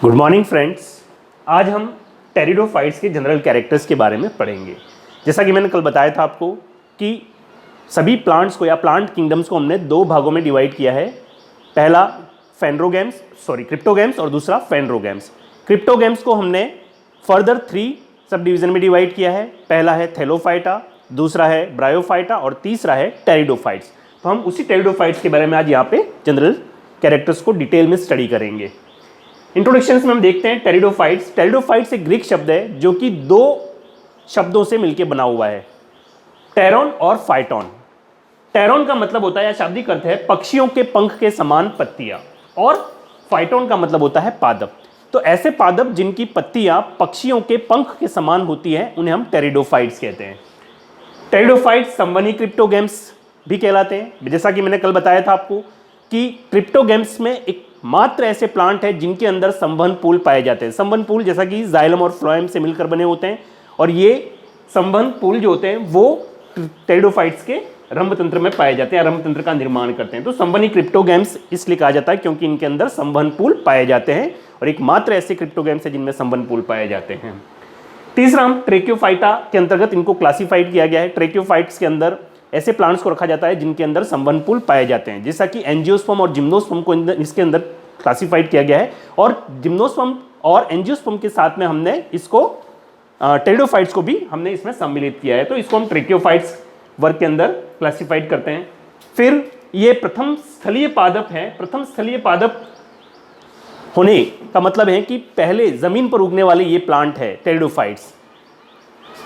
Good morning friends. आज हम pteridophytes के जनरल कैरेक्टर्स के बारे में पढ़ेंगे। जैसा कि मैंने कल बताया था आपको कि सभी प्लांट्स को या प्लांट किंगडम्स को हमने दो भागों में डिवाइड किया है। पहला क्रिप्टोगैम्स और दूसरा फेनरोगैम्स। क्रिप्टोगैम्स को हमने फर्दर 3 सब डिवीजन में डिवाइड किया है। पहला है थैलोफाइटा, दूसरा है ब्रायोफाइटा और तीसरा है टेरिडोफाइट्स। तो हम उसी टेरिडोफाइट्स के बारे में आज यहाँ पे जनरल कैरेक्टर्स को डिटेल में स्टडी करेंगे। इंट्रोडक्शन में हम देखते हैं टेरिडोफाइट्स। टेरिडोफाइट्स एक ग्रीक शब्द है जो कि 2 शब्दों से मिलकर बना हुआ है, टेरॉन और फाइटॉन। टेरॉन का मतलब होता है या शाब्दिक अर्थ है पक्षियों के पंख के समान पत्तियां, और फाइटॉन का मतलब होता है पादप। तो ऐसे पादप जिनकी पत्तियां पक्षियों के पंख के समान होती है उन्हें हम टेरिडोफाइट्स कहते हैं। टेरिडोफाइट्स संवहनी क्रिप्टोगैम्स भी कहलाते हैं। जैसा कि मैंने कल बताया था आपको कि क्रिप्टोगैम्स में एक मात्र ऐसे प्लांट है जिनके अंदर संवहन पूल पाए जाते हैं। संवहन पूल जैसा कि जाइलम और फ्लोएम से मिलकर बने होते हैं, और ये संवहन पूल जो होते हैं वो टेरिडोफाइट्स के रंभतंत्र में पाए जाते हैं, रंभतंत्र का निर्माण करते हैं। तो संवहनी क्रिप्टोगैम्स इसलिए कहा जाता है क्योंकि इनके अंदर संवहन पूल पाए जाते हैं, और एक मात्र ऐसे क्रिप्टोगैम्स है जिनमें संवहन पूल पाए जाते हैं। तीसरा हम ट्रेक्योफाइटा के अंतर्गत इनको क्लासिफाइड किया गया है। ट्रेक्योफाइट्स के अंदर ऐसे प्लांट्स को रखा जाता है जिनके अंदर संवहन पूल पाए जाते हैं, जैसा कि एंजियोस्पर्म और जिम्नोस्पर्म को इसके अंदर क्लासिफाइड किया गया है। और जिम्नोस्पर्म और एंजियोस्पर्म के साथ में हमने इसको टेरिडोफाइट्स को भी हमने इसमें सम्मिलित किया है। तो इसको हम ट्रेक्योफाइट्स वर्ग के अंदर क्लासिफाइड करते हैं। फिर ये प्रथम स्थलीय पादप है। प्रथम स्थलीय पादप होने का मतलब है कि पहले जमीन पर उगने वाले ये प्लांट है टेरिडोफाइट्स।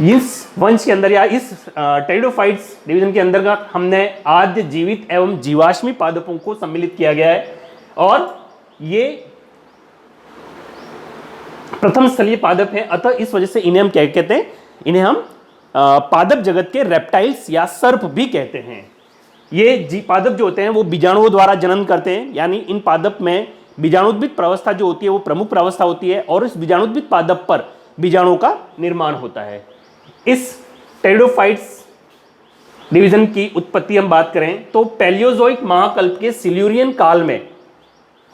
इस वंश के अंदर या इस टेरिडोफाइट्स डिवीजन के अंतर्गत हमने आद्य जीवित एवं जीवाश्मी पादपों को सम्मिलित किया गया है, और ये प्रथम स्थलीय पादप है। अतः इस वजह से इन्हें हम क्या कहते हैं, इन्हें हम पादप जगत के रेप्टाइल्स या सर्प भी कहते हैं। ये पादप जो होते हैं वो बीजाणुओं द्वारा जनन करते हैं, यानी इन पादप में बीजाणुद्भिद प्रावस्था जो होती है वो प्रमुख प्रावस्था होती है, और इस बीजाणुद्भिद पादप पर बीजाणुओं का निर्माण होता है। इस टेरिडोफाइट्स डिवीजन की उत्पत्ति हम बात करें तो पैलियोजोइक महाकल्प के सिल्यूरियन काल में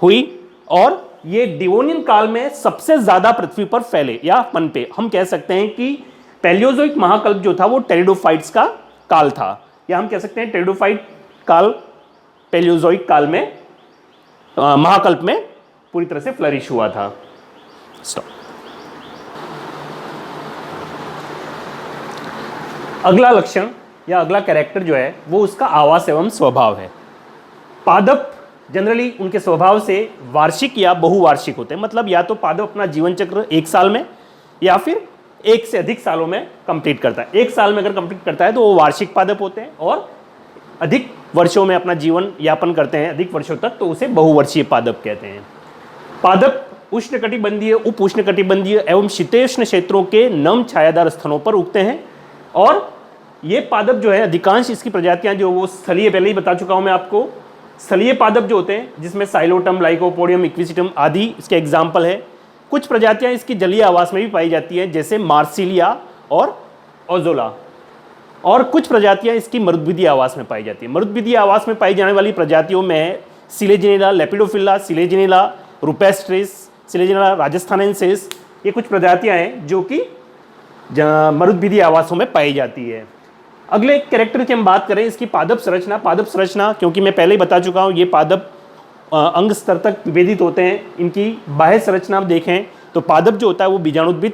हुई, और ये डिवोनियन काल में सबसे ज्यादा पृथ्वी पर फैले या पनपे। हम कह सकते हैं कि पैलियोजोइक महाकल्प जो था वो टेरिडोफाइट्स का काल था, या हम कह सकते हैं टेरिडोफाइट काल पैलियोजोइक काल में महाकल्प में पूरी तरह से फ्लरिश हुआ था। अगला लक्षण या अगला कैरेक्टर जो है वो उसका आवास एवं स्वभाव है। पादप जनरली उनके स्वभाव से वार्षिक या बहुवार्षिक होते हैं। मतलब या तो पादप अपना जीवन चक्र 1 साल में या फिर 1 से अधिक सालों में कंप्लीट करता है। 1 साल में अगर कंप्लीट करता है तो वो वार्षिक पादप होते हैं, और अधिक वर्षों में अपना जीवन यापन करते हैं, अधिक वर्षों तक, तो उसे बहुवर्षीय पादप कहते हैं। पादप उष्णकटिबंधीय, उप उष्णकटिबंधीय एवं शीतोष्ण क्षेत्रों के नम छायादार स्थानों पर उगते हैं, और ये पादप जो है अधिकांश इसकी प्रजातियां जो वो स्थलीय, पहले ही बता चुका हूं मैं आपको, स्थलीय पादप जो होते हैं जिसमें साइलोटम, लाइकोपोडियम, इक्विसिटम आदि इसके एग्जाम्पल है। कुछ प्रजातियां इसकी जलीय आवास में भी पाई जाती हैं जैसे मार्सिलिया और ओजोला, और कुछ प्रजातियां इसकी मरुद्भिदीय आवास में पाई जाती है। मरुद्भिदीय आवास में पाई जाने वाली प्रजातियों में सिलेजिनेला, लेपिडोफिला, सिलेजिनेला रुपेस्ट्रिस, सिलेजिनेला राजस्थानेंसिस, ये कुछ प्रजातियां हैं जो कि मरुद्भिदीय आवासों में पाई जाती है। अगले कैरेक्टर की हम बात करें इसकी पादप संरचना। पादप संरचना, क्योंकि मैं पहले ही बता चुका हूँ, ये पादप अंग स्तर तक विभेदित होते हैं। इनकी बाह्य संरचना आप देखें तो पादप जो होता है वो बीजाणुद्भिद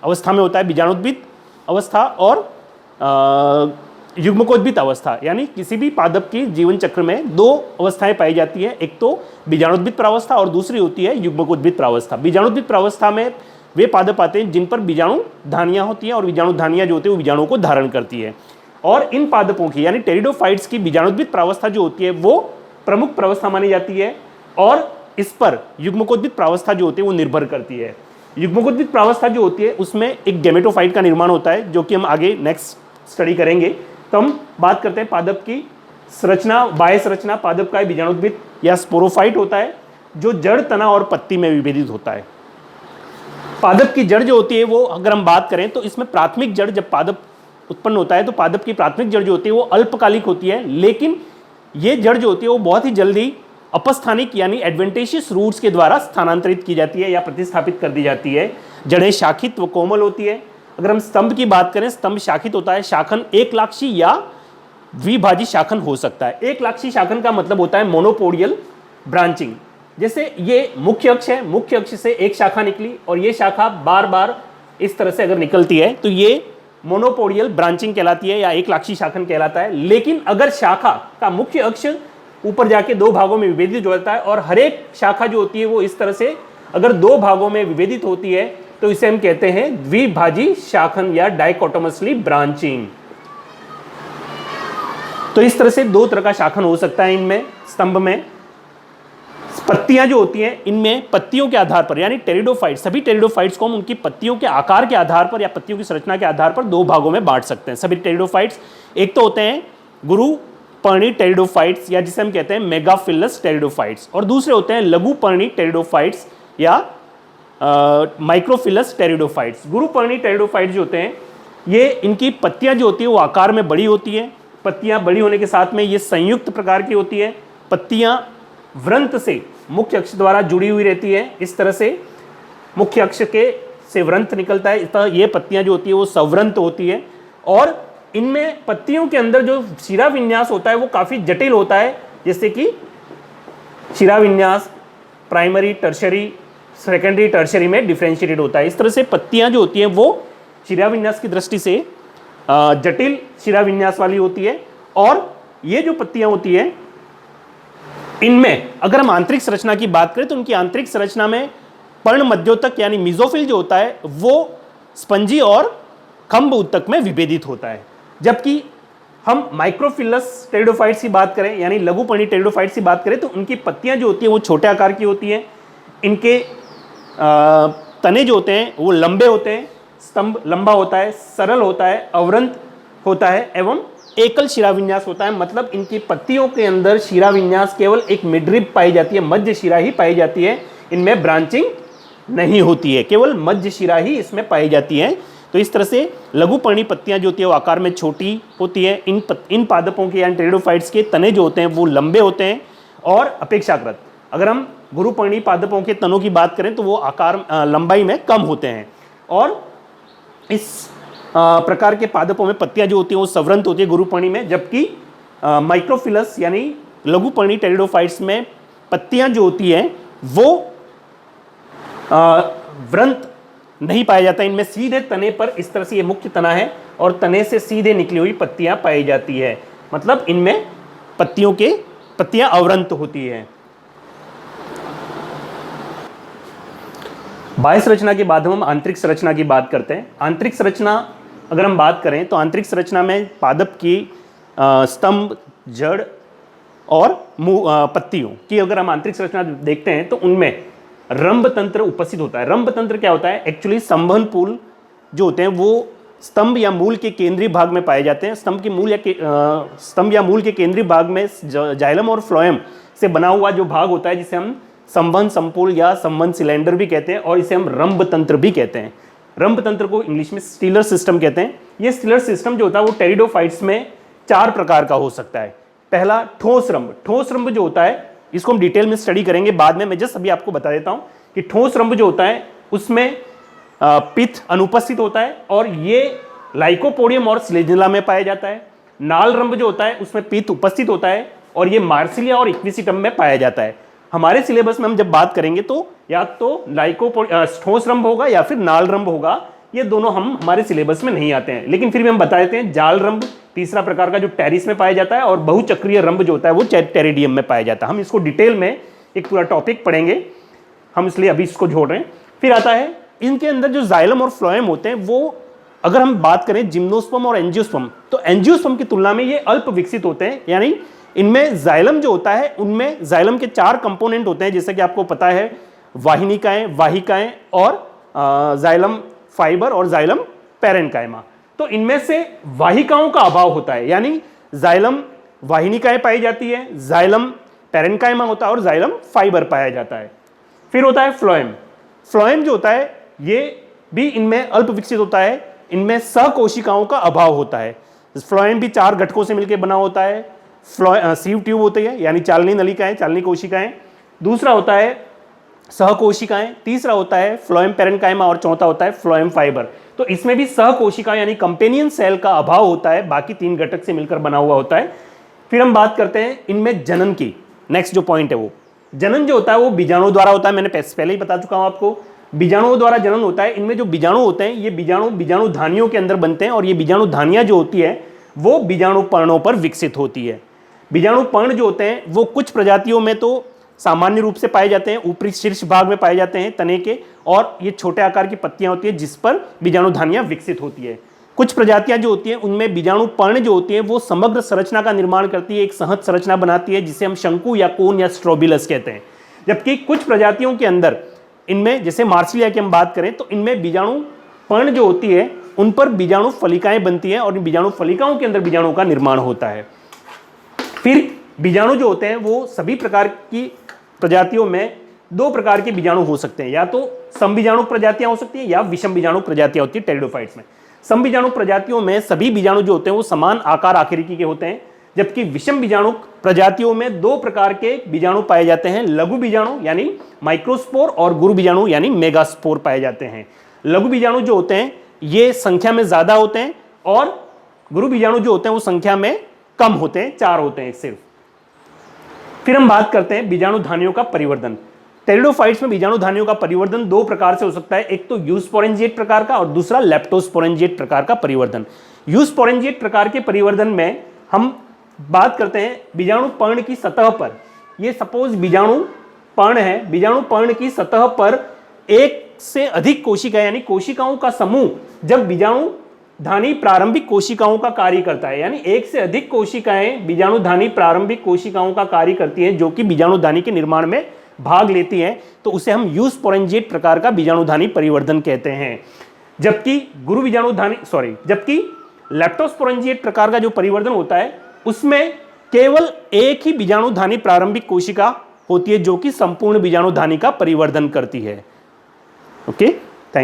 अवस्था में होता है, बीजाणुद्भिद अवस्था और युग्मकोद्भिद अवस्था, यानी किसी भी पादप की जीवन चक्र में 2 अवस्थाएं पाई जाती है। एक तो बीजाणुद्भिद प्रावस्था और दूसरी होती है युग्मकोद्भिद प्रावस्था। बीजाणुद्भिद प्रावस्था में वे पादप आते हैं जिन पर बीजाणु धानियां होती हैं, और बीजाणु धानियां जो होती है वो बीजाणुओं को धारण करती है। और इन पादपों की यानी टेरिडोफाइट्स की बीजाणुद्भिद प्रावस्था जो होती है वो प्रमुख प्रावस्था मानी जाती है, और इस पर युग्मकोद्भिद प्रावस्था जो होती है वो निर्भर करती है। युग्मकोद्भिद प्रावस्था जो होती है उसमें एक गैमेटोफाइट का निर्माण होता है, जो कि हम आगे नेक्स्ट स्टडी करेंगे। तो हम बात करते हैं पादप की संरचना, बाह्य संरचना। पादप का बीजाणुद्भिद या स्पोरोफाइट होता है जो जड़, तना और पत्ती में विभेदित होता है। पादप की जड़ जो होती है वो अगर हम बात करें तो इसमें प्राथमिक जड़ जब पादप उत्पन्न होता है तो पादप की प्राथमिक जड़ जो होती है वो अल्पकालिक होती है, लेकिन ये जड़ जो होती है वो बहुत ही जल्दी अपस्थानिक यानी एडवेंटेशियस रूट्स के द्वारा स्थानांतरित की जाती है या प्रतिस्थापित कर दी जाती है। जड़ें शाखित व कोमल होती है। अगर हम स्तंभ की बात करें, स्तंभ शाखित होता है। शाखन एक लाक्षी या द्विभाजी शाखन हो सकता है। एक लाक्षी शाखन का मतलब होता है मोनोपोडियल ब्रांचिंग। जैसे ये मुख्य अक्ष है, मुख्य अक्ष से एक शाखा निकली और ये शाखा बार बार इस तरह से अगर निकलती है तो ये मोनोपोडियल ब्रांचिंग कहलाती है या एक लाक्षी शाखन कहलाता है। लेकिन अगर शाखा का मुख्य अक्ष ऊपर जाके दो भागों में विभेदित हो जाता है और हर एक शाखा जो होती है वो इस तरह से अगर दो भागों में विभेदित होती है तो इसे हम कहते हैं द्विभाजी शाखन या डाइकोटोमसली ब्रांचिंग। तो इस तरह से दो तरह का शाखन हो सकता है इनमें। स्तंभ में पत्तियां जो होती हैं, इनमें पत्तियों के आधार पर यानी टेरिडोफाइट, सभी टेरिडोफाइट्स को हम उनकी पत्तियों के आकार के आधार पर या पत्तियों की संरचना के आधार पर दो भागों में बांट सकते हैं। सभी टेरिडोफाइट्स एक तो होते हैं गुरुपर्णी टेरिडोफाइट्स या जिसे हम कहते हैं मेगाफिलस टेरिडोफाइट्स, और दूसरे होते हैं लघुपर्णी टेरिडोफाइट्स या माइक्रोफिलस टेरिडोफाइट्स। गुरुपर्णी टेरिडोफाइट्स जो होते हैं ये इनकी पत्तियां जो होती है वो आकार में बड़ी होती है। पत्तियां बड़ी होने के साथ में ये संयुक्त प्रकार की होती है। पत्तियां व्रंत से मुख्य अक्ष द्वारा जुड़ी हुई रहती है। इस तरह से मुख्य अक्ष के से व्रंत निकलता है, इस तरह ये पत्तियां जो होती है वो सव्रंत होती है। और इनमें पत्तियों के अंदर जो शिरा विन्यास होता है वो काफ़ी जटिल होता है, जैसे कि शिरा विन्यास प्राइमरी, टर्शरी, सेकेंडरी, टर्शरी में डिफ्रेंशिएटेड होता है। इस तरह से पत्तियां जो होती हैं वो शिरा विन्यास की दृष्टि से जटिल शिरा विन्यास वाली होती है। और ये जो पत्तियां होती है इनमें अगर हम आंतरिक संरचना की बात करें तो उनकी आंतरिक संरचना में पर्ण मध्योतक यानी मिजोफिल जो होता है वो स्पंजी और खंभ उत्तक में विभेदित होता है। जबकि हम माइक्रोफिलस टेरिडोफाइट्स की बात करें यानी लघुपर्णी टेरिडोफाइट्स की बात करें तो उनकी पत्तियां जो होती है वो छोटे आकार की होती हैं। इनके तने जो होते हैं वो लंबे होते हैं, स्तंभ लंबा होता है, सरल होता है, अवरंत होता है एवं एकल शिरा विन्यास होता है। मतलब इनकी पत्तियों के अंदर शिरा विन्यास केवल एक मिडरिब पाई जाती है, मध्य शिरा ही पाई जाती है। इनमें ब्रांचिंग नहीं होती है, केवल मध्य शिरा ही इसमें पाई जाती है। तो इस तरह से लघुपर्णी पत्तियां जो होती है वो आकार में छोटी होती है। इन पादपों के यानी टेरिडोफाइट्स के तने जो होते हैं वो लंबे होते हैं और अपेक्षाकृत अगर हम गुरुपर्णी पादपों के तनों की बात करें तो वो आकार लंबाई में कम होते हैं। और इस प्रकार के पादपों में पत्तियां जो होती हैं वो सव्रंत होती है गुरुपर्णी में, जबकि माइक्रोफिलस यानी लघुपर्णी टेरिडोफाइट्स में पत्तियां जो होती हैं वो व्रंत नहीं पाया जाता। इनमें सीधे तने पर इस तरह से ये मुख्य तना है और तने से सीधे निकली हुई पत्तियां पाई जाती है। मतलब इनमें पत्तियां अवरंत होती है। बाह्य संरचना के बाद हम आंतरिक संरचना की बात करते हैं। आंतरिक संरचना अगर हम बात करें तो आंतरिक संरचना में पादप की स्तंभ, जड़ और पत्तियों की अगर हम आंतरिक संरचना देखते हैं तो उनमें रंभ तंत्र उपस्थित होता है। रंभ तंत्र क्या होता है? एक्चुअली संवहन पुल जो होते हैं वो स्तंभ या मूल के केंद्रीय भाग में पाए जाते हैं। स्तंभ या मूल के केंद्रीय भाग में जाइलम और फ्लोएम से बना हुआ जो भाग होता है जिसे हम संवहन संपुल या संवहन सिलेंडर भी कहते हैं और इसे हम रंभ तंत्र भी कहते हैं। रंभ तंत्र को इंग्लिश में स्टीलर सिस्टम कहते हैं। ये स्टीलर सिस्टम जो होता है वो टेरिडोफाइट्स में 4 प्रकार का हो सकता है। पहला ठोस रंभ। ठोस रंभ जो होता है इसको हम डिटेल में स्टडी करेंगे बाद में, मैं जस्ट अभी आपको बता देता हूं कि ठोस रंभ जो होता है उसमें पित्त अनुपस्थित होता है और ये लाइकोपोडियम और स्लेजिला में पाया जाता है। नाल रंभ जो होता है उसमें पित्त उपस्थित होता है और ये मार्सिलिया और इक्विसिटम में पाया जाता है। हमारे सिलेबस में हम जब बात करेंगे तो या तो ठोस रंभ होगा या फिर नाल रंभ होगा। ये दोनों हमारे सिलेबस में नहीं आते हैं, लेकिन फिर भी हम बता देते हैं। जाल रंभ तीसरा प्रकार का जो टेरिस में पाया जाता है और बहुचक्रीय रंभ जो होता है वो टेरिडियम में पाया जाता है। हम इसको डिटेल में एक पूरा टॉपिक पढ़ेंगे, हम इसलिए अभी इसको जोड़ रहे हैं। फिर आता है इनके अंदर जो जाइलम और फ्लोएम होते हैं वो अगर हम बात करें जिम्नोस्पर्म और एंजियोस्पर्म तो एंजियोस्पर्म की तुलना में ये अल्प विकसित होते हैं। यानी इनमें जाइलम जो होता है उनमें जाइलम के 4 कंपोनेंट होते हैं, जैसे कि आपको पता है वाहिनिकाएं, वाहिकाएं और जाइलम फाइबर और जाइलम पैरेन्काइमा। तो इनमें से वाहिकाओं का अभाव होता है, यानी जाइलम वाहिनिकाएं पाई जाती है, जाइलम पैरेन्काइमा होता है और जाइलम फाइबर पाया जाता है। फिर होता है फ्लोएम। फ्लोएम जो होता है ये भी इनमें अल्प विकसित होता है। इनमें सहकोशिकाओं का अभाव होता है। फ्लोएम भी 4 घटकों से मिलकर बना होता है। सीव ट्यूब होती है यानी चालनी नलिकाएं, चालनी कोशिकाएं। दूसरा होता है सहकोशिकाएं, तीसरा होता है फ्लोएम पैरेन्काइमा और चौथा होता है फ्लोएम फाइबर। तो इसमें भी सहकोशिका यानी कंपेनियन सेल का अभाव होता है, बाकी 3 घटक से मिलकर बना हुआ होता है। फिर हम बात करते हैं इनमें जनन की। नेक्स्ट जो पॉइंट है वो जनन जो होता है वो बीजाणु द्वारा होता है। मैंने पहले ही बता चुका हूं आपको, बीजाणुओं द्वारा जनन होता है। इनमें जो बीजाणु होते हैं ये बीजाणु धानियों के अंदर बनते हैं और ये बीजाणु धानियां जो होती है वो बीजाणु पर्णों पर विकसित होती है। बीजाणु पर्ण जो होते हैं वो कुछ प्रजातियों में तो सामान्य रूप से पाए जाते हैं, ऊपरी शीर्ष भाग में पाए जाते हैं तने के, और ये छोटे आकार की पत्तियां होती है जिस पर बीजाणु धानियां विकसित होती है। कुछ प्रजातियां जो होती हैं उनमें बीजाणु पर्ण जो होती है वो समग्र संरचना का निर्माण करती है, एक सहज संरचना बनाती है जिसे हम शंकु या कोन या स्ट्रोबिलस कहते हैं। जबकि कुछ प्रजातियों के अंदर इनमें, जैसे मार्सिलिया की हम बात करें तो इनमें बीजाणु पर्ण जो होती है उन पर बीजाणु फलिकाएं बनती हैं और बीजाणु फलिकाओं के अंदर बीजाणु का निर्माण होता है। फिर बीजाणु जो होते हैं वो सभी प्रकार की प्रजातियों में 2 प्रकार के बीजाणु हो सकते हैं, या तो समबीजाणु प्रजातियां हो सकती हैं या विषम बीजाणु प्रजातियां होती है टेरिडोफाइट्स में। समबीजाणु प्रजातियों में सभी बीजाणु जो होते हैं वो समान आकार आकृति के होते हैं, जबकि विषम बीजाणु प्रजातियों में 2 प्रकार के बीजाणु पाए जाते हैं, लघु बीजाणु यानी माइक्रोस्पोर और गुरु बीजाणु यानी मेगास्पोर पाए जाते हैं। लघु बीजाणु जो होते हैं ये संख्या में ज्यादा होते हैं और गुरु बीजाणु जो होते हैं वो संख्या में कम होते हैं, 4 होते हैं सिर्फ। फिर हम बात करते हैं बीजाणु धानियों का परिवर्धन। टेरिडोफाइट्स में बीजाणु धानियों का परिवर्धन 2 प्रकार से हो सकता है, एक तो यूस्पोरेंजिएट प्रकार का और दूसरा लेप्टोस्पोरेंजिएट प्रकार का परिवर्धन। यूस्पोरेंजिएट प्रकार के परिवर्धन में हम बात करते हैं बीजाणु पर्ण की सतह पर। ये सपोज बीजाणु पर्ण है, बीजाणु पर्ण की सतह पर एक से अधिक कोशिका यानी कोशिकाओं का समूह जब बीजाणु धानी प्रारंभिक कोशिकाओं का कार्य करता है, यानी एक से अधिक कोशिकाएं बीजाणु धानी प्रारंभिक कोशिकाओं का कार्य करती हैं जो कि बीजाणु धानी के निर्माण में भाग लेती हैं, तो उसे हम यूस्पोरेंजिएट प्रकार का बीजाणु धानी परिवर्धन कहते हैं। जबकि जबकि लेप्टोस्पोरेंजिएट प्रकार का जो परिवर्धन होता है उसमें केवल एक ही बीजाणु धानी प्रारंभिक कोशिका होती है जो कि संपूर्ण बीजाणु धानी का परिवर्धन करती है। ओके।